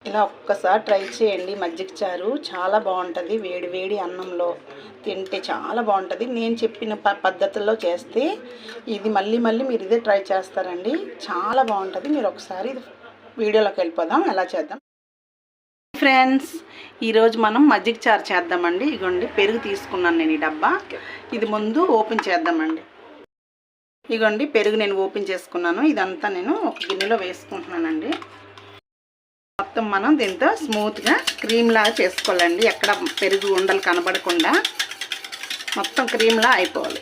ఇలా ఒక్కసారి ట్రై చేయండి. మజ్జిగ చారు చాలా బాగుంటుంది. వేడి వేడి అన్నంలో తింటే చాలా బాగుంటుంది. నేను చెప్పిన పద్ధతుల్లో చేస్తే ఇది మళ్ళీ మళ్ళీ మీరు ఇదే ట్రై చేస్తారండి. చాలా బాగుంటుంది. మీరు ఒకసారి వీడియోలోకి వెళ్ళిపోదాం. ఎలా చేద్దాం ఫ్రెండ్స్. ఈరోజు మనం మజ్జిగ చారు చేద్దామండి. ఇగోండి పెరుగు తీసుకున్నాను నేను ఈ డబ్బా. ఇది ముందు ఓపెన్ చేద్దామండి. ఇగోండి పెరుగు నేను ఓపెన్ చేసుకున్నాను. ఇదంతా నేను ఒక గిన్నెలో వేసుకుంటున్నానండి. మొత్తం మనం దీంతో స్మూత్గా క్రీమ్ లాగా చేసుకోవాలండి. ఎక్కడ పెరుగు ఉండలు కనబడకుండా మొత్తం క్రీమ్లా అయిపోవాలి.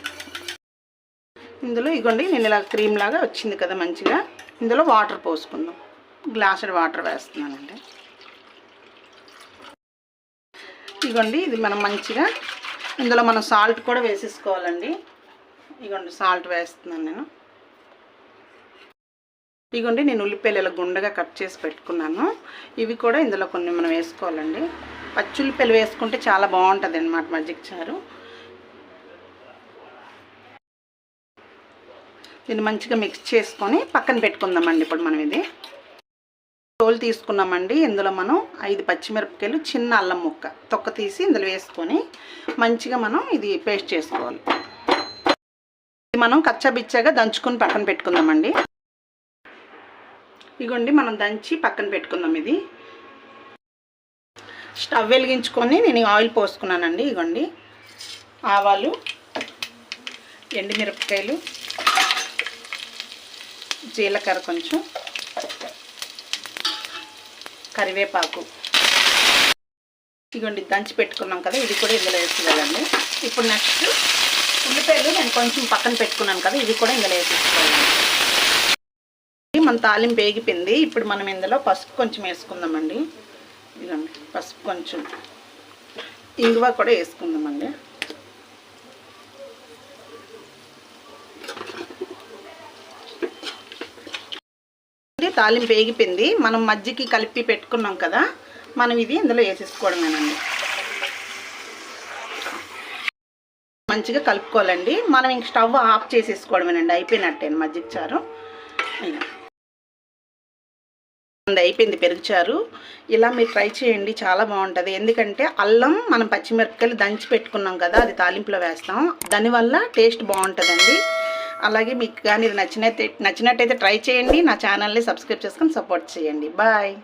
ఇందులో ఇగోండి నేను ఇలా క్రీమ్ లాగా వచ్చింది కదా మంచిగా. ఇందులో వాటర్ పోసుకుందాం. గ్లాసుడు వాటర్ వేస్తున్నానండి. ఇగోండి ఇది మనం మంచిగా ఇందులో మనం సాల్ట్ కూడా వేసేసుకోవాలండి. ఇగోండి సాల్ట్ వేస్తున్నాను నేను. ఇగోండి నేను ఉల్లిపాయలు ఇలా గుండగా కట్ చేసి పెట్టుకున్నాను. ఇవి కూడా ఇందులో కొన్ని మనం వేసుకోవాలండి. పచ్చి ఉల్లిపాయలు వేసుకుంటే చాలా బాగుంటుంది అన్నమాట మజ్జిగ చారు. దీన్ని మంచిగా మిక్స్ చేసుకొని పక్కన పెట్టుకుందామండి. ఇప్పుడు మనం ఇది తోలు తీసుకున్నామండి. ఇందులో మనం 5 పచ్చిమిరపకాయలు, చిన్న అల్లం ముక్క తొక్క తీసి ఇందులో వేసుకొని మంచిగా మనం ఇది పేస్ట్ చేసుకోవాలి. ఇది మనం కచ్చాబిచ్చాగా దంచుకొని పక్కన పెట్టుకుందామండి. ఇగోండి మనం దంచి పక్కన పెట్టుకుందాం. ఇది స్టవ్ వెలిగించుకొని నేను ఆయిల్ పోసుకున్నానండి. ఇగోండి ఆవాలు, ఎండుమిరపకాయలు, జీలకర్ర, కొంచెం కరివేపాకు. ఇగోండి దంచి పెట్టుకున్నాం కదా, ఇది కూడా ఇందులో వేసుకోవాలండి. ఇప్పుడు నెక్స్ట్ ఉల్లిపాయలు నేను కొంచెం పక్కన పెట్టుకున్నాను కదా, ఇది కూడా ఇందులో వేసేసుకోవాలండి. మన తాలింపు వేగిపోయింది. ఇప్పుడు మనం ఇందులో పసుపు కొంచెం వేసుకుందామండి. ఇదండి పసుపు, కొంచెం ఇంగువ కూడా వేసుకుందామండి. తాలింపు వేగిపోయింది. మనం మజ్జిగకి కలిపి పెట్టుకున్నాం కదా, మనం ఇది ఇందులో వేసేసుకోవడమేనండి. మంచిగా కలుపుకోవాలండి. మనం ఇంక స్టవ్ ఆఫ్ చేసేసుకోవడమేనండి. అయిపోయినట్టే మజ్జిగ చారు. అయిపోయింది పెరుగు చారు. ఇలా మీరు ట్రై చేయండి, చాలా బాగుంటుంది. ఎందుకంటే అల్లం మనం పచ్చిమిరపకాయలు దంచి పెట్టుకున్నాం కదా, అది తాలింపులో వేస్తాం. దానివల్ల టేస్ట్ బాగుంటుందండి. అలాగే మీకు కానీ ఇది నచ్చినట్టయితే ట్రై చేయండి. నా ఛానల్ని సబ్స్క్రైబ్ చేసుకొని సపోర్ట్ చేయండి. బాయ్.